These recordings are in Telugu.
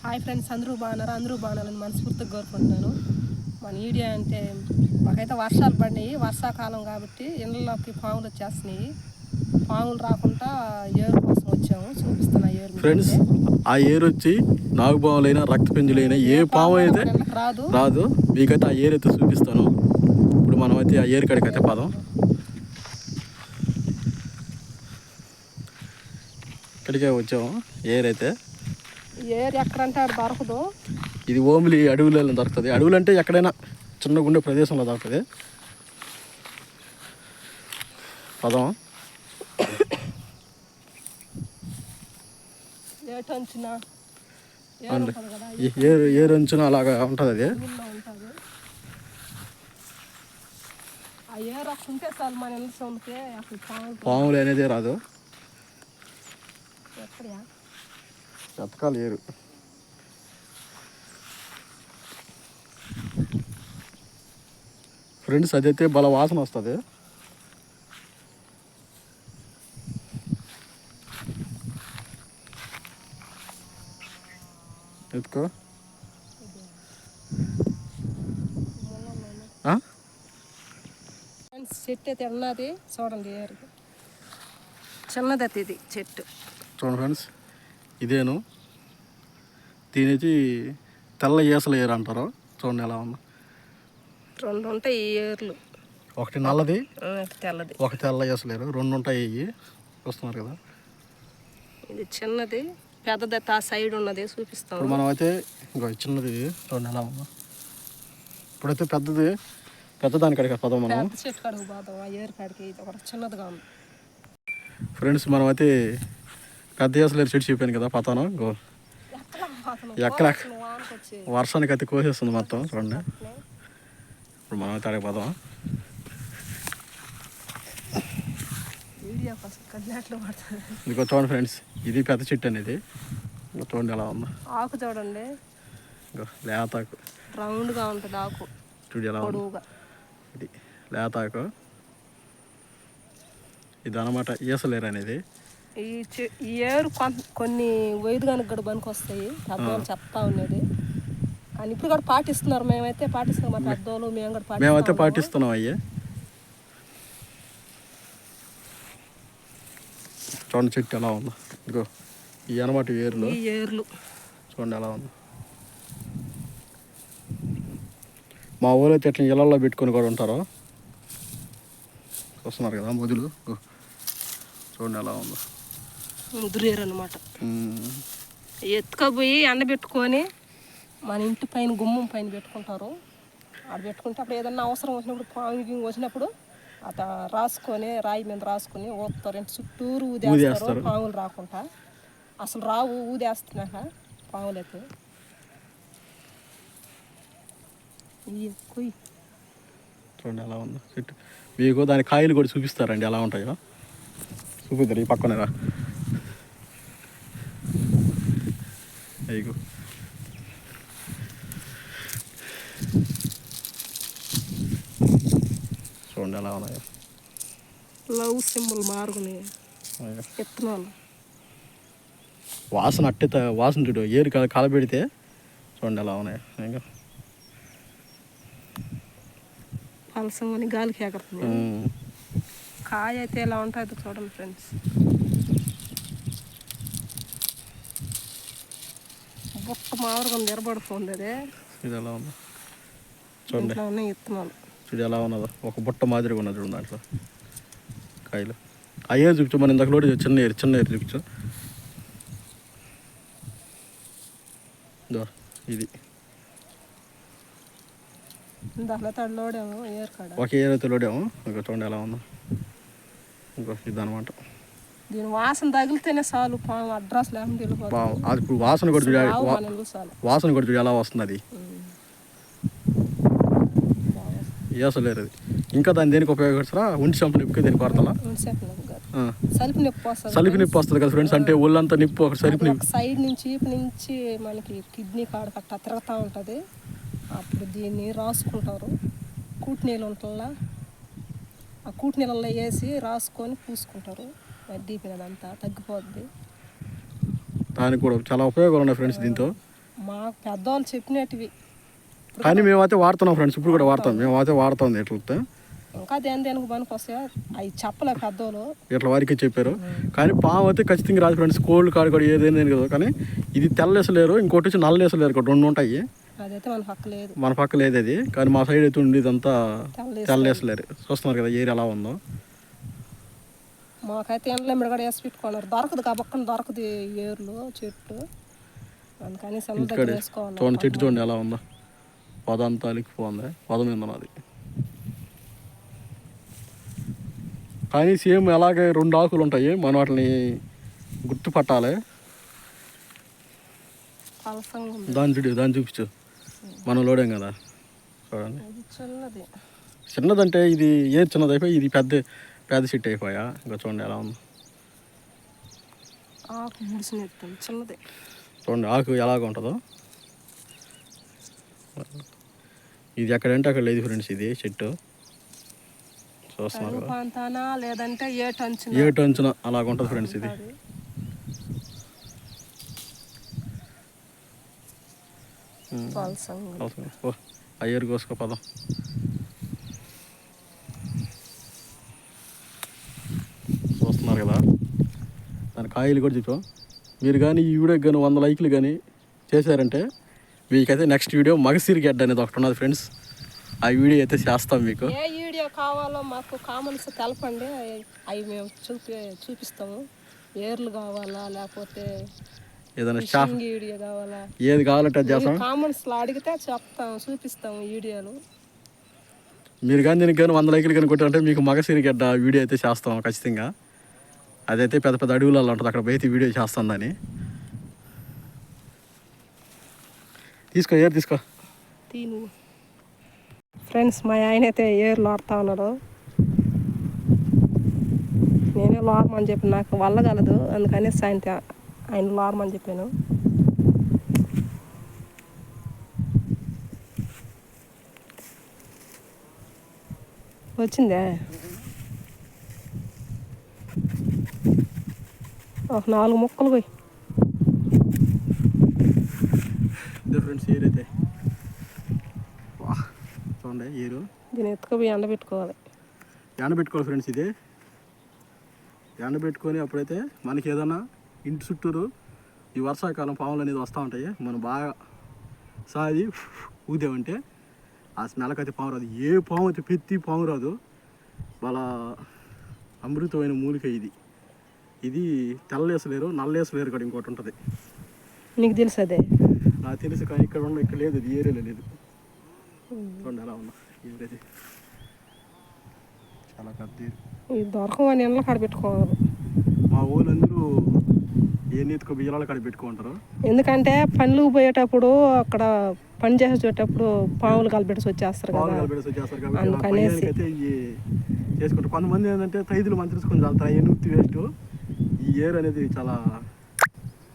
హాయ్ ఫ్రెండ్స్, అందరూ బాగున్నారని మనస్ఫూర్తిగా కోరుకుంటున్నాను. మన వీడియో అంటే మాకైతే వర్షాలు పడినాయి, వర్షాకాలం కాబట్టి ఇళ్ళలోకి పాములు వచ్చేస్తున్నాయి. పాములు రాకుండా ఏరు కోసం వచ్చాము, చూపిస్తున్నా ఏరు ఫ్రెండ్స్. ఆ ఏరు వచ్చి నాగుపాములైనా రక్త పెంజులైనా ఏ పాము అయితే రాదు. మీకైతే ఆ ఏరు అయితే చూపిస్తాను. ఇప్పుడు మనం అయితే ఆ ఏరు కాడికి అయితే పదం. ఇక్కడికే వచ్చాము. ఏరు అయితే ఏరు ఎక్కడంటే అది దొరకదు. ఇది ఓన్లీ అడవులలో దొరుకుతుంది. అడవులు అంటే ఎక్కడైనా చిన్న గుండె ప్రదేశంలో దొరుకుతుంది. పదం. ఏరు అంచున అలాగా ఉంటుంది. అది పాములు అనేది రాదు. ఎతకాలి ఏరు. ఫ్రెండ్స్, అదైతే బల వాసన వస్తుంది. ఎత్తుకో. చెట్టు అయితే ఉన్నది చూడండి. ఏరు చిన్నదైతే ఇది చెట్టు చూడండి ఫ్రెండ్స్, ఇదేను. దీనికి తెల్ల ఏసలు ఏరు అంటారు. చూడండి ఎలా ఉంది. రెండు ఉంటాయి ఈ ఏర్లు, ఒకటి నల్లది, తెల్లది. ఒక తెల్ల ఏసలేరు, రెండు ఉంటాయి. ఇవి చూస్తున్నారు కదా. ఇది చిన్నది, పెద్దది ఆ సైడ్ ఉన్నది చూపిస్తాం. ఇప్పుడు మనం అయితే ఇంకో చిన్నది చూడండి ఎలా ఉందో. ఇప్పుడైతే పెద్దదాని కాడికి పదం మనం. చెట్టు కాడికి పోదాం. ఆ ఏరు కాడికి ఒక చిన్నదిగా ఉంది. ఫ్రెండ్స్, మనం అయితే పెద్ద ఏసలేరు చెట్టు చెప్పాను కదా, పతాను ఎక్కడ వర్షానికి అయితే కోసేస్తుంది మొత్తం. చూడండి, ఇప్పుడు మనం అయితే అడిగి పోదాం. ఇదిగో చూడండి ఫ్రెండ్స్, ఇది పెద్ద చెట్టు అనేది. చూడండి ఎలా ఉందో. ఆకు చూడండి, లేతాకు రౌండ్గా ఉంటుంది. ఆకు చూడు ఎలా ఉంది. ఇది లేతాకు. ఇది అనమాట ఏసలేరు అనేది. ఈ ఏరు కొన్ని వైద్యానికి కూడా పనికి వస్తాయి. పెద్దవాళ్ళు చెప్తా ఉండేది అని ఇప్పుడు కూడా పాటిస్తున్నారు. మేమైతే పాటిస్తున్నాం. మా పెద్దవాళ్ళు మేమైతే పాటిస్తున్నాం. అయ్యే చూడండి చెట్టు ఎలా ఉందో. ఇదిగో ఈ అనమాట ఏర్లు చూడండి ఎలా ఉంది. మా ఊళ్ళో చెట్లు ఇళ్ళల్లో పెట్టుకొని కూడా ఉంటారు. వస్తున్నారు కదా మొదలు. చూడండి ఎలా ఉందో. ముదురేరు అనమాట. ఎత్తుకపోయి ఎండబెట్టుకొని మన ఇంటి పైన గుమ్మం పైన పెట్టుకుంటారు. ఆడ పెట్టుకుంటే అప్పుడు ఏదన్నా అవసరం వచ్చినప్పుడు, పాము వచ్చినప్పుడు అత రాసుకొని, రాయి మీద రాసుకొని ఊపుతారు. ఇంటి చుట్టూరు ఊదేస్తారు పాములు రాకుండా. అసలు రావు, ఊదేస్తున్నాక పాములు అయితే. చూడండి ఎలా ఉందో చెట్టు. మీకు దాని కాయలు కూడా చూపిస్తారండి ఎలా ఉంటాయో. చూపిద్దరు ఈ పక్కన. అయ్యో చూడండి ఎలా ఉన్నాయో. లవ్ సింబల్ మారుగున్నాయి విత్తనాలు. వాసన వాసన చూడు. ఏరు కలబెడితే చూడండి ఎలా ఉన్నాయో. ఇంకా పలసంగా గాలికి ఎగరుతుంది. కాయ అయితే ఎలా ఉంటుందో చూడండి ఫ్రెండ్స్. బుట్ట మామూలుగా నిలబడుతుంది. అదే ఇది ఎలా ఉందో చూడండి. ఉన్నాయి విత్తనాలు. చూడు ఎలా ఉన్నదో. ఒక బుట్ట మాదిరిగా ఉన్నది చూడండి దాంట్లో కాయలు. ఆ ఏరు చూపించు. మన ఇందాక లోటు చిన్న ఏరు చూపించు. ఇది ఒక ఏరు అయితే లోడాము. ఇంకా చూడండి ఎలా ఉందో. ఇంకో ఇది అనమాట. దీని వాసన తగిలితేనే చాలు పాము అడ్రస్ లేకుండా వెళ్ళిపోతుంది. అది ఇప్పుడు వాసన కూడా చూడాలి. వాసన కూడా చూడు ఎలా వస్తుంది. అది ఏసలేరు అది. ఇంకా దాన్ని దేనికి ఉపయోగిస్తారా? ఒంటి చంప నిప్పుకి దేనికి వాడతా? సలిపి నిప్పు వస్తుంది కదా ఫ్రెండ్స్. అంటే ఒళ్ళంతా నిప్పు ఒక సలిపి నిప్పు సైడ్ నుంచి మనకి కిడ్నీ కాడ కట్ట తిరుగుతూ ఉంటుంది. అప్పుడు దీన్ని రాసుకుంటారు. కూటి నీళ్ళు ఉంటుందా, ఆ కూటి నీళ్ళల్లో వేసి రాసుకొని పూసుకుంటారు. డీపినదంతా తగ్గిపోద్ది. దానికి కూడా చాలా ఉపయోగాలు ఉన్నాయి ఫ్రెండ్స్ దీంతో. మాకు పెద్దవాళ్ళు చెప్పినట్టువి. కానీ మేమైతే వాడుతున్నాం ఫ్రెండ్స్, ఇప్పుడు కూడా వాడతాం. మేమైతే వాడుతాం ఇట్లా. ఇంకా దేనికి పనికి వస్తాయో అవి చెప్పలే పెద్దోళ్ళు, ఇట్లా వారికి చెప్పారు. కానీ పాము అయితే ఖచ్చితంగా రాదు ఫ్రెండ్స్. కోల్డ్ కాడు కూడా ఏదైనా కదా. కానీ ఇది తెల్లేసలేరు, ఇంకోటి వచ్చి నల్లేసలేరు. ఇక్కడ 2 ఉంటాయి. అదైతే మన పక్క లేదు. మన పక్క లేదు అది. కానీ మా సైడ్ అయితే ఉండేది అంతా తెల్లేసలేరు. చూస్తున్నారు కదా ఏరియా ఎలా ఉందో. మాకైతే ఎండలో కూడా వేసి పెట్టుకున్నారు. దొరకదు కాబట్టి దొరకదు ఏర్లు చెట్టు, అందుకని దగ్గర వేసుకోవాలి. చూడండి చెట్టు చూడండి ఎలా ఉందో. పొద అంతా అలికిపోతుంది. పొద మీద ఉన్నది. కానీ సేమ్ అలాగే 2 ఆకులు ఉంటాయి. మనం వాటిని గుర్తుపట్టాలి. దాన్ని చూపించు. మనం లోడాం కదా చూడండి. చిన్నదంటే ఇది ఏది చిన్నది అయిపోయి ఇది పెద్ద చెట్టు అయిపోయా. ఇంకా చూడండి ఎలా ఉంది. చిన్నది చూడండి ఆకు ఎలాగ ఉంటుందో. ఇది ఎక్కడంటే అక్కడ లేదు ఫ్రెండ్స్. ఇది చెట్టు చూస్తున్నారు లేదంటే ఏటు అంచున అలాగ ఉంటుంది ఫ్రెండ్స్. ఇది అయ్యేరు కోసుకో పదం. చూస్తున్నారు కదా దాని కాయలు కూడా చెప్పాం. మీరు కానీ ఈ వీడియోకి కానీ 100 లైక్లు కానీ చేశారంటే మీకైతే నెక్స్ట్ వీడియో మగసిరి గడ్డ అనేది ఒకటి ఉన్నది ఫ్రెండ్స్. ఆ వీడియో అయితే చేస్తాం. మీకు ఏ వీడియో కావాలో మాకు కామెంట్స్ తెలపండి. అవి మేము చూపిస్తాము. ఏర్లు కావాలా లేకపోతే ఏదైనా వీడియో కావాలా, ఏది కావాలంటే అది చేస్తాం. కామెంట్స్లో అడిగితే చెప్తాము, చూపిస్తాము వీడియోలు. మీరు కానీ దీనికి కానీ 100 లైక్లు కానీ కొట్టారంటే మీకు మగసిరి గడ్డ వీడియో అయితే చేస్తాం ఖచ్చితంగా. అదైతే పెద్ద అడవులలో ఉంటుంది. అక్కడ పోయితే వీడియో చేస్తాం. దాన్ని తీసుకో తీను. ఫ్రెండ్స్ మా ఆయన అయితే ఏర్లు ఆడుతూ ఉన్నారు. నేనే లారమని చెప్పి నాకు వల్ల కలదు, అందుకని ఆయన లారమని చెప్పాను. వచ్చిందే ఒక 4 ముక్కలు పోయి. ఫ్రెండ్స్ ఏరైతే చూడండి ఏరు. దీన్ని ఎత్తుకుపోయి ఎండబెట్టుకోవాలి ఫ్రెండ్స్. ఇది ఎండబెట్టుకొని అప్పుడైతే మనకి ఏదైనా ఇంటి చుట్టూరు ఈ వర్షాకాలం పాములు అనేది వస్తూ ఉంటాయి. మనం బాగా సాది ఊదేమంటే ఆ స్మెల్కి అయితే పాము రాదు. ఏ పాము అయితే పెత్తి పాము రాదు. వాళ్ళ అమృతమైన మూలిక ఇది తెల్లేసలేరు, నల్లేసలేరు కూడా ఇంకోటి ఉంటుంది. నీకు తెలుసు అదే? నాకు తెలుసు కానీ ఇక్కడ లేదు. అది ఏరియాలో లేదు. చూడండి ఎలా ఉన్నా ఏరియా చాలా పెద్ద. ఇది దొరకవని ఎండలో కాడ పెట్టుకోవాలి. మా ఊళ్ళందరూ ఏ నీతికో బియ్యాల కాడ పెట్టుకుంటారు. ఎందుకంటే పనులు పోయేటప్పుడు అక్కడ పని చేసేటప్పుడు పాములు కలిపెట్టి వచ్చేస్తారు కదా, అందుకనేసి చేసుకుంటారు. కొంతమంది ఏంటంటే తైదులు మంత్రించుకొని చల్లుతారు. ఏ నూతి వేస్ట్. ఈ ఏరు అనేది చాలా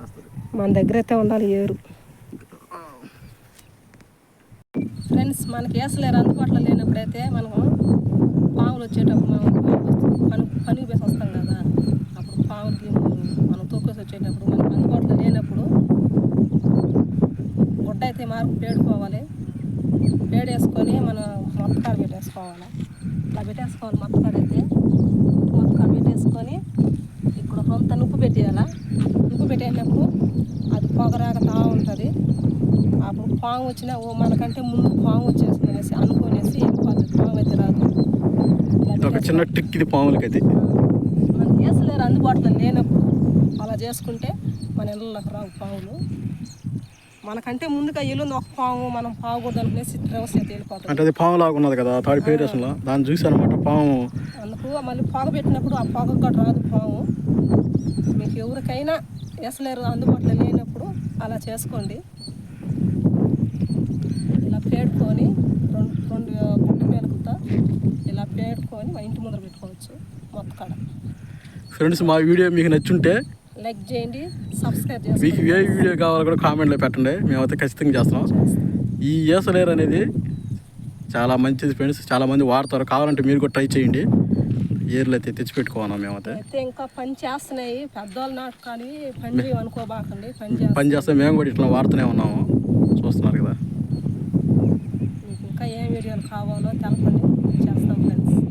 వస్తుంది. మన దగ్గర అయితే ఉండాలి ఏరు. ఫ్రెండ్స్ మనకి వేసలేరు అందుబాటులో లేనప్పుడైతే మనం పాములు వచ్చేటప్పుడు మనం పనికి పోసి వస్తాం కదా, అప్పుడు పాములకి మనం తొక్కేసి వచ్చేటప్పుడు మనకు అందుబాటులో లేనప్పుడు గుడ్డ అయితే మార్పు పేడుకోవాలి. పేడేసుకొని మనం మొత్తకాడ పెట్టేసుకోవాలి. ఇట్లా పెట్టేసుకోవాలి. మొత్తకాడ పెట్టేసుకొని ఇప్పుడు కొంత ఉప్పు పెట్టేయాలా. ఉప్పు పెట్టేటప్పుడు అది పొగరాగతా ఉంటుంది. అప్పుడు పాము వచ్చినా మనకంటే ముందు పాము వచ్చేసింది అనేసి అనుకోనేసి వెళ్ళిపోతుంది. పాము అయితే రాదు. ఒక చిన్న ట్రిక్ ఇది పాములకైతే. మనకి వేసలేరు అందుబాటులో లేనప్పుడు అలా చేసుకుంటే మన ఇళ్ళకి రావు పాములు. మనకంటే ముందుగా ఇల్లు ఒక పాము మనం పావుకూడదు అనుకునేసి రివర్స్ అయితే వెళ్ళిపోతుంది. అంటే అది పాము లాగా ఉన్నది కదా తాడి పేరేషన్లో, దాన్ని చూసి అనమాట పాము. అందుకు మళ్ళీ పొగ పెట్టినప్పుడు ఆ పొగ కూడా రాదు పాము. మీకు ఎవరికైనా వేసలేరు అందుబాటులో లేనప్పుడు అలా చేసుకోండి. ఇలా పేడుకొని రెండు గుడ్డు పేలుకుతా ఇలా పేడుకొని మా ఇంటి ముందర పెట్టుకోవచ్చు మొత్తకాడ. ఫ్రెండ్స్ మా వీడియో మీకు నచ్చుంటే లైక్ చేయండి, సబ్స్క్రైబ్ చేయండి. మీకు ఏ వీడియో కావాలో కూడా కామెంట్లో పెట్టండి. మేమైతే ఖచ్చితంగా చేస్తాం. ఈ ఏసలేరు అనేది చాలా మంచిది ఫ్రెండ్స్. చాలామంది వాడతారు. కావాలంటే మీరు కూడా ట్రై చేయండి. ఏర్లు అయితే తెచ్చిపెట్టుకోవాలి మేమైతే. అయితే ఇంకా పని చేస్తున్నాయి పెద్దవాళ్ళు నాటు కానీ పని అనుకోబాకండి. పని చేస్తే మేము కూడా ఇట్లా వాడుతూనే ఉన్నాము, చూస్తున్నారు కదా. మీకు ఇంకా ఏం వీడియోలు కావాలో తెలపండి, చేస్తాం ఫ్రెండ్స్.